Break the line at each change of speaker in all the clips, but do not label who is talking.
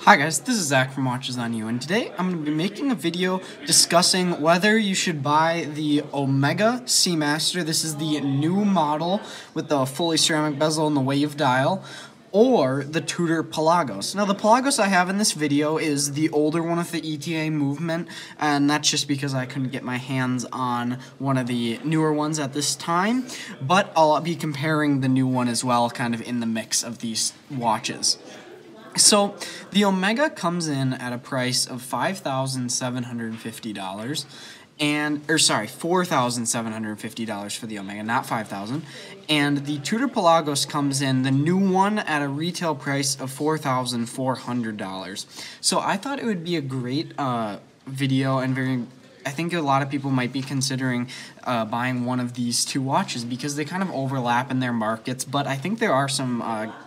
Hi guys, this is Zach from Watches On You, and today I'm going to be making a video discussing whether you should buy the Omega Seamaster. This is the new model with the fully ceramic bezel and the wave dial, or the Tudor Pelagos. Now the Pelagos I have in this video is the older one of the ETA movement, and that's just because I couldn't get my hands on one of the newer ones at this time, but I'll be comparing the new one as well, kind of in the mix of these watches. So, the Omega comes in at a price of $5,750, $4,750 for the Omega, not $5,000. And the Tudor Pelagos comes in, the new one, at a retail price of $4,400. So I thought it would be a great video and I think a lot of people might be considering buying one of these two watches because they kind of overlap in their markets, but I think there are some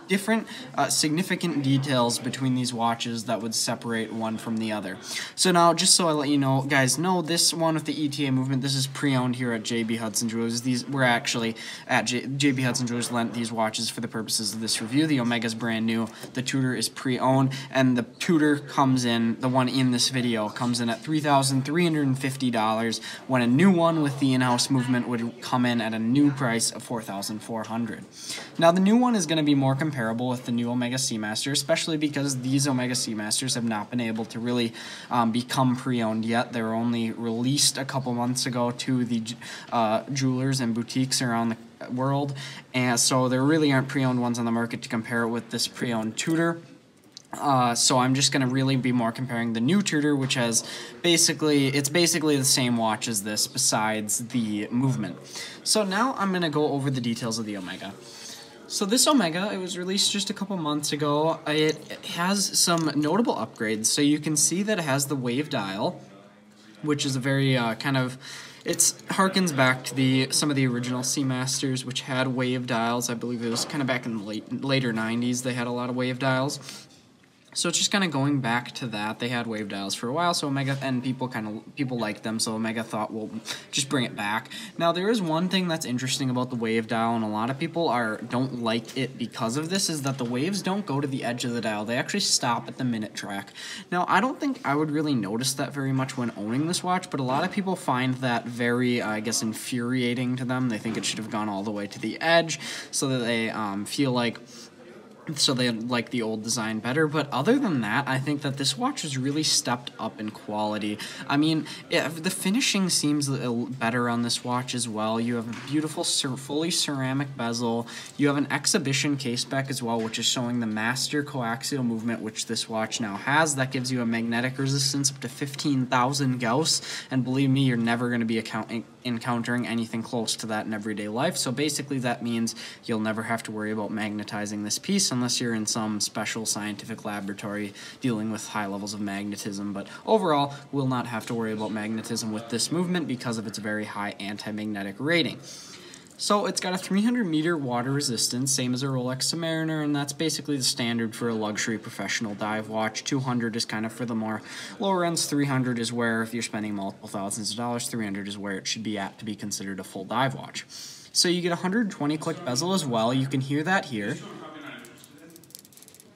different significant details between these watches that would separate one from the other. So now, just so I let you know, guys, know this one with the ETA movement, this is pre-owned here at JB Hudson Jewelers. These were actually at JB Hudson Jewelers lent these watches for the purposes of this review. The Omega is brand new, the Tudor is pre-owned, and the Tudor comes in, the one in this video, comes in at $3,350 when a new one with the in-house movement would come in at a new price of $4,400. Now the new one is going to be more comparable with the new Omega Seamaster, especially because these Omega Seamasters have not been able to really become pre-owned yet. They were only released a couple months ago to the jewelers and boutiques around the world, and so there really aren't pre-owned ones on the market to compare it with this pre-owned Tudor. So I'm just going to really be more comparing the new Tudor, which has basically the same watch as this besides the movement. So now I'm going to go over the details of the Omega. So this Omega, it was released just a couple months ago. It has some notable upgrades. So you can see that it has the wave dial, which is a very it harkens back to some of the original Seamasters, which had wave dials. I believe it was kind of back in the later 90s. They had a lot of wave dials. So it's just kind of going back to that. They had wave dials for a while, so Omega, and people liked them, so Omega thought, well, just bring it back. Now there is one thing that's interesting about the wave dial, and a lot of people don't like it because of this, is that the waves don't go to the edge of the dial. They actually stop at the minute track. Now I don't think I would really notice that very much when owning this watch, but a lot of people find that very, I guess, infuriating to them. They think it should have gone all the way to the edge, so that they feel like they like the old design better. But other than that, I think that this watch has really stepped up in quality. I mean, the finishing seems better on this watch as well. You have a beautiful fully ceramic bezel. You have an exhibition case back as well, which is showing the master coaxial movement, which this watch now has. That gives you a magnetic resistance up to 15,000 Gauss, and believe me, you're never going to be encountering anything close to that in everyday life. So basically that means you'll never have to worry about magnetizing this piece unless you're in some special scientific laboratory dealing with high levels of magnetism. But overall, we'll not have to worry about magnetism with this movement because of its very high anti-magnetic rating. So it's got a 300-meter water resistance, same as a Rolex Submariner, and that's basically the standard for a luxury professional dive watch. 200 is kind of for the more lower ends. 300 is where, if you're spending multiple thousands of dollars, 300 is where it should be at to be considered a full dive watch. So you get a 120-click bezel as well. You can hear that here.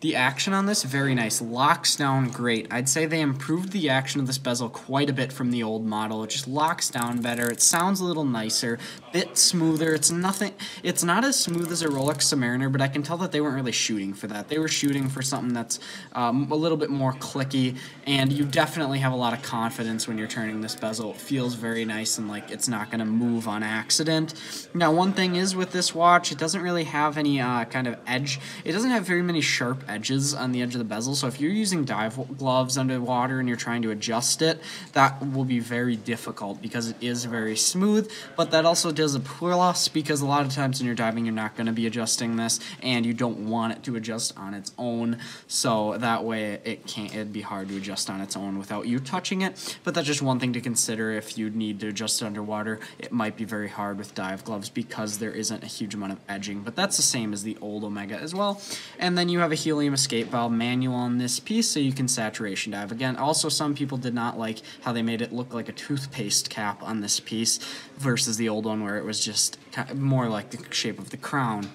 The action on this, very nice. Locks down great. I'd say they improved the action of this bezel quite a bit from the old model. It just locks down better. It sounds a little nicer, bit smoother. It's not as smooth as a Rolex Submariner, but I can tell that they weren't really shooting for that. They were shooting for something that's a little bit more clicky, and you definitely have a lot of confidence when you're turning this bezel. It feels very nice and like it's not going to move on accident. Now, one thing is with this watch, it doesn't really have any kind of edge. It doesn't have very many sharp edges on the edge of the bezel, so if you're using dive gloves underwater and you're trying to adjust it, that will be very difficult because it is very smooth. But that also does a plus because a lot of times when you're diving, you're not going to be adjusting this, and you don't want it to adjust on its own, so that way it'd be hard to adjust on its own without you touching it. But that's just one thing to consider. If you need to adjust it underwater, it might be very hard with dive gloves because there isn't a huge amount of edging, but that's the same as the old Omega as well. And then you have a helium escape valve manual on this piece, so you can saturation dive. Again, also some people did not like how they made it look like a toothpaste cap on this piece versus the old one where it was just more like the shape of the crown.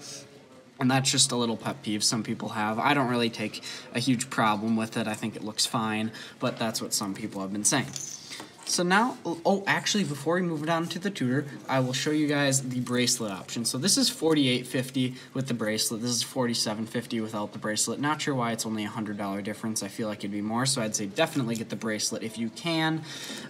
And that's just a little pet peeve some people have. I don't really take a huge problem with it. I think it looks fine, but that's what some people have been saying. So now, actually, before we move on to the Tudor, I will show you guys the bracelet option. So this is $48.50 with the bracelet. This is $47.50 without the bracelet. Not sure why it's only a $100 difference. I feel like it'd be more, so I'd say definitely get the bracelet if you can.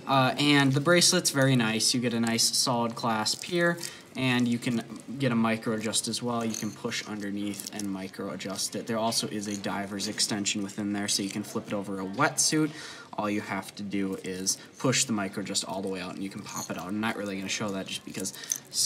And the bracelet's very nice. You get a nice solid clasp here, and you can get a micro adjust as well. You can push underneath and micro adjust it. There also is a DIVERS extension within there, so you can flip it over a wetsuit. All you have to do is push the micro adjust all the way out, and you can pop it out. I'm not really going to show that just because,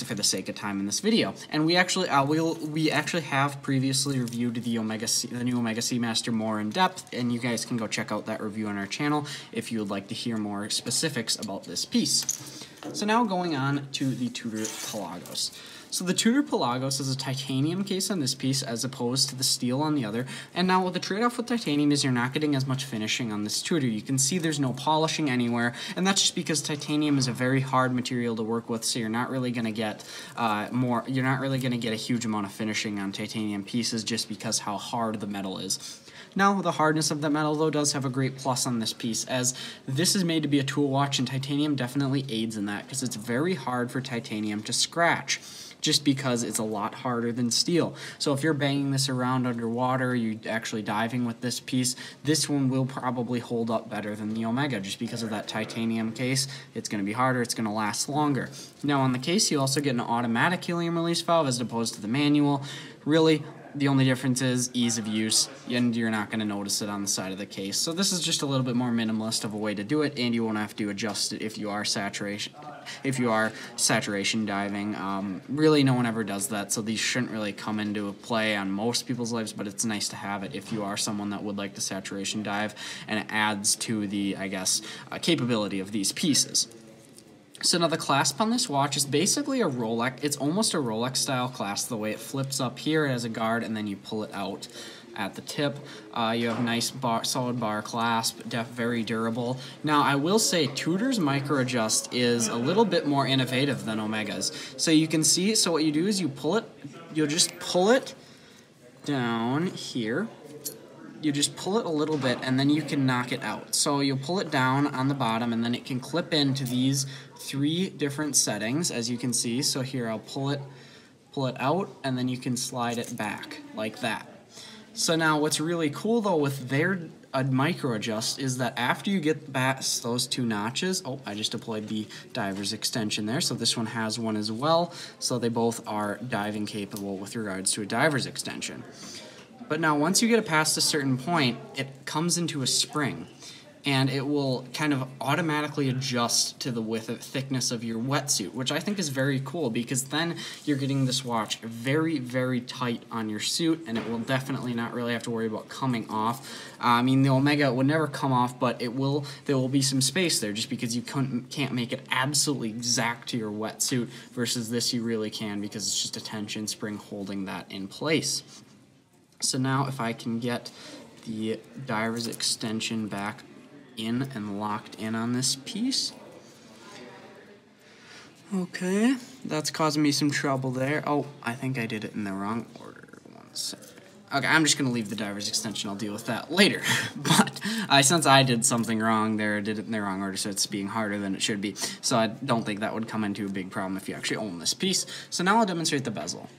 for the sake of time in this video. And we actually have previously reviewed the new Omega Seamaster more in depth, and you guys can go check out that review on our channel if you would like to hear more specifics about this piece. So now going on to the Tudor Pelagos. So the Tudor Pelagos is a titanium case on this piece as opposed to the steel on the other. And now the trade-off with titanium is you're not getting as much finishing on this Tudor. You can see there's no polishing anywhere, and that's just because titanium is a very hard material to work with, so you're not really going to get you're not really going to get a huge amount of finishing on titanium pieces just because how hard the metal is. Now, the hardness of the metal, though, does have a great plus on this piece, as this is made to be a tool watch, and titanium definitely aids in that, because it's very hard for titanium to scratch, just because it's a lot harder than steel. So if you're banging this around underwater, you're actually diving with this piece, this one will probably hold up better than the Omega, just because of that titanium case. It's going to be harder, it's going to last longer. Now on the case, you also get an automatic helium release valve as opposed to the manual. Really, the only difference is ease of use, and you're not going to notice it on the side of the case. So this is just a little bit more minimalist of a way to do it, and you won't have to adjust it if you are saturation diving. Really, no one ever does that, so these shouldn't really come into play on most people's lives, but it's nice to have it if you are someone that would like to saturation dive, and it adds to the, I guess, capability of these pieces. So now the clasp on this watch is basically a Rolex. It's almost a Rolex style clasp, the way it flips up here as a guard and then you pull it out at the tip. You have nice solid bar clasp, very durable. Now I will say Tudor's micro adjust is a little bit more innovative than Omega's. So you can see, so what you do is you'll just pull it down here. You just pull it a little bit and then you can knock it out. So you'll pull it down on the bottom and then it can clip into these 3 different settings, as you can see. So here I'll pull it out and then you can slide it back like that. So now what's really cool though with their micro adjust is that after you get past those 2 notches, I just deployed the DIVERS extension there, so this one has one as well, so they both are diving capable with regards to a DIVERS extension. But now once you get it past a certain point, it comes into a spring, and it will kind of automatically adjust to the thickness of your wetsuit, which I think is very cool, because then you're getting this watch very, very tight on your suit, and it will definitely not really have to worry about coming off. I mean, the Omega would never come off, but there will be some space there, just because you can't make it absolutely exact to your wetsuit, versus this you really can, because it's just a tension spring holding that in place. So now if I can get the DIVERS extension back in and locked in on this piece. Okay, that's causing me some trouble there. Oh, I think I did it in the wrong order. One second. Okay, I'm just going to leave the DIVERS extension. I'll deal with that later. But since I did something wrong there, did it in the wrong order, so it's being harder than it should be. So I don't think that would come into a big problem if you actually own this piece. So now I'll demonstrate the bezel.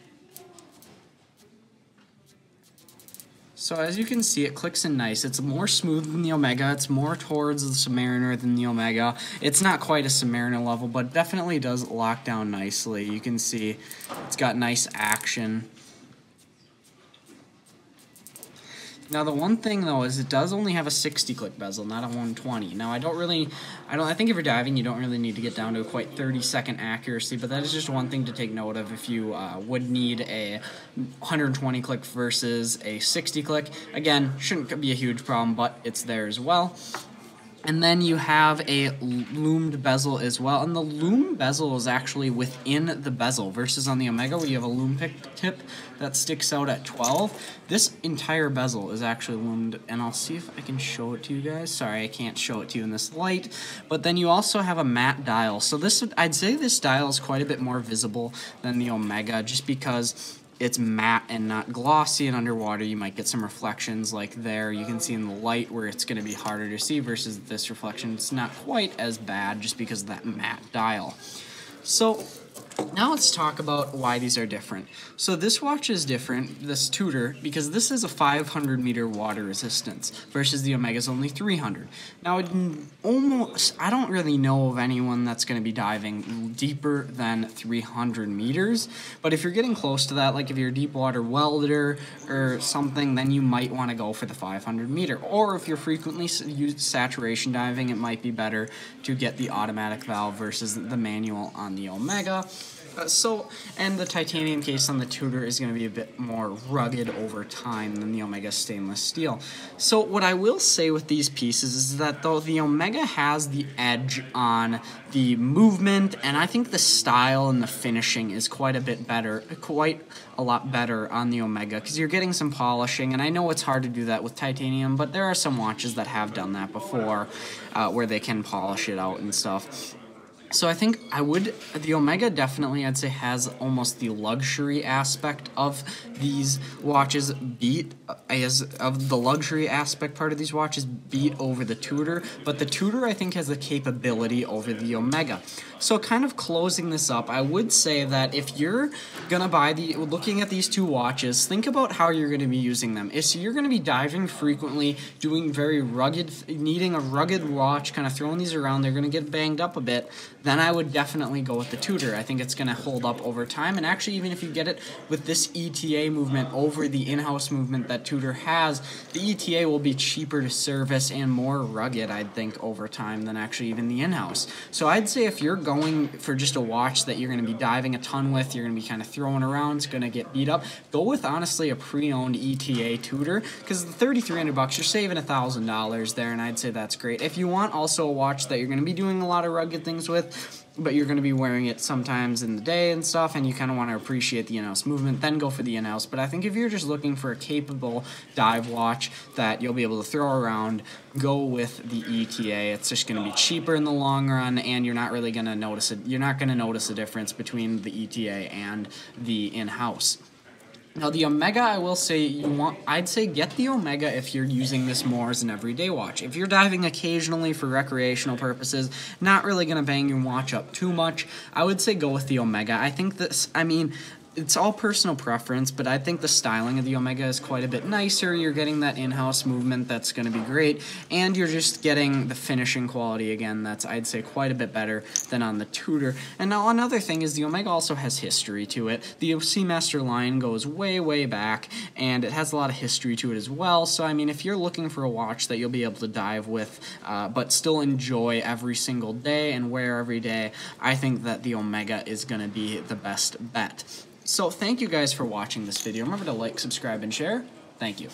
So as you can see, it clicks in nice. It's more smooth than the Omega. It's more towards the Submariner than the Omega. It's not quite a Submariner level, but definitely does lock down nicely. You can see it's got nice action. Now the one thing though is it does only have a 60-click bezel, not a 120. Now I think if you're diving, you don't really need to get down to a quite 30-second accuracy, but that is just one thing to take note of if you would need a 120-click versus a 60-click. Again, shouldn't be a huge problem, but it's there as well. And then you have a loomed bezel as well, and the loom bezel is actually within the bezel, versus on the Omega where you have a loom tip that sticks out at 12. This entire bezel is actually loomed, and I'll see if I can show it to you guys. Sorry, I can't show it to you in this light. But then you also have a matte dial. So I'd say this dial is quite a bit more visible than the Omega, just because it's matte and not glossy, and underwater you might get some reflections like there. You can see in the light where it's going to be harder to see versus this reflection. It's not quite as bad just because of that matte dial. So now let's talk about why these are different. So this watch is different, this Tudor, because this is a 500-meter water resistance versus the Omega's only 300. Now, I don't really know of anyone that's going to be diving deeper than 300 meters, but if you're getting close to that, like if you're a deep water welder or something, then you might want to go for the 500-meter. Or if you're frequently used saturation diving, it might be better to get the automatic valve versus the manual on the Omega. And the titanium case on the Tudor is going to be a bit more rugged over time than the Omega stainless steel. So what I will say with these pieces is that though the Omega has the edge on the movement, and I think the style and the finishing is quite a lot better on the Omega, because you're getting some polishing, and I know it's hard to do that with titanium, but there are some watches that have done that before, where they can polish it out and stuff. So I think the Omega definitely, I'd say, has almost the luxury aspect of these watches beat over the Tudor, but the Tudor, I think, has the capability over the Omega. So kind of closing this up, I would say that if you're going to looking at these two watches, think about how you're going to be using them. If you're going to be diving frequently, doing very rugged, needing a rugged watch, kind of throwing these around, they're going to get banged up a bit, then I would definitely go with the Tudor. I think it's going to hold up over time, and actually even if you get it with this ETA movement over the in-house movement that Tudor has, the ETA will be cheaper to service and more rugged, I'd think, over time than actually even the in-house. So I'd say if you're going for just a watch that you're going to be diving a ton with, you're going to be kind of throwing around, it's going to get beat up, go with honestly a pre-owned ETA Tudor, because the $3,300, you're saving $1,000 there, and I'd say that's great. If you want also a watch that you're going to be doing a lot of rugged things with, but you're going to be wearing it sometimes in the day and stuff, and you kind of want to appreciate the in-house movement, then go for the in-house. But I think if you're just looking for a capable dive watch that you'll be able to throw around, go with the ETA. It's just going to be cheaper in the long run, and you're not really going to notice it. You're not going to notice a difference between the ETA and the in-house. Now the Omega, I will say I'd say get the Omega if you're using this more as an everyday watch. If you're diving occasionally for recreational purposes, not really going to bang your watch up too much, I would say go with the Omega. I think it's all personal preference, but I think the styling of the Omega is quite a bit nicer. You're getting that in-house movement that's going to be great, and you're just getting the finishing quality again that's, I'd say, quite a bit better than on the Tudor. And now another thing is the Omega also has history to it. The Seamaster line goes way, way back, and it has a lot of history to it as well. So, I mean, if you're looking for a watch that you'll be able to dive with, but still enjoy every single day and wear every day, I think that the Omega is going to be the best bet. So thank you guys for watching this video. Remember to like, subscribe, and share. Thank you.